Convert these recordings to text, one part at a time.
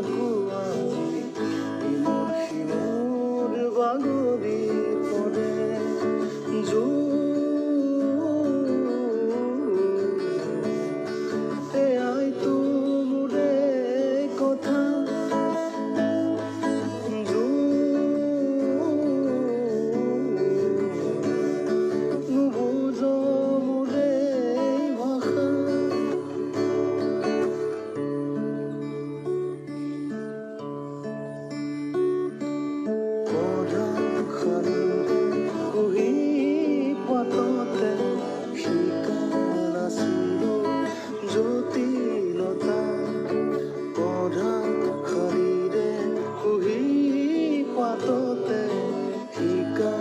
জাকো আজি ইমূৰ সিমূৰ বাগৰি পৰে এয়াইতো মোৰে কথা নুবুজ মোৰে ভাষা কুহি পাততে শিকা নাছিলো জটিলতা পঢ়াৰ শাৰীৰে কুহি পাততে শিকা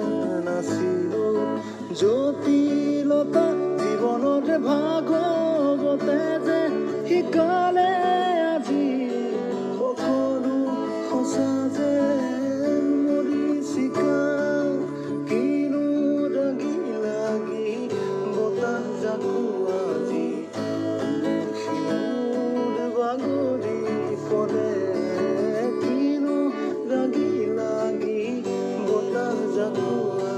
নাছিলো জটিলতা জীৱনতে ভাগৱতে যে শিকালে আজি সকলো সঁচা যে জাকো আজি সিমূৰ বাগৰি পৰে কিনো লাগি বতাহ জাকো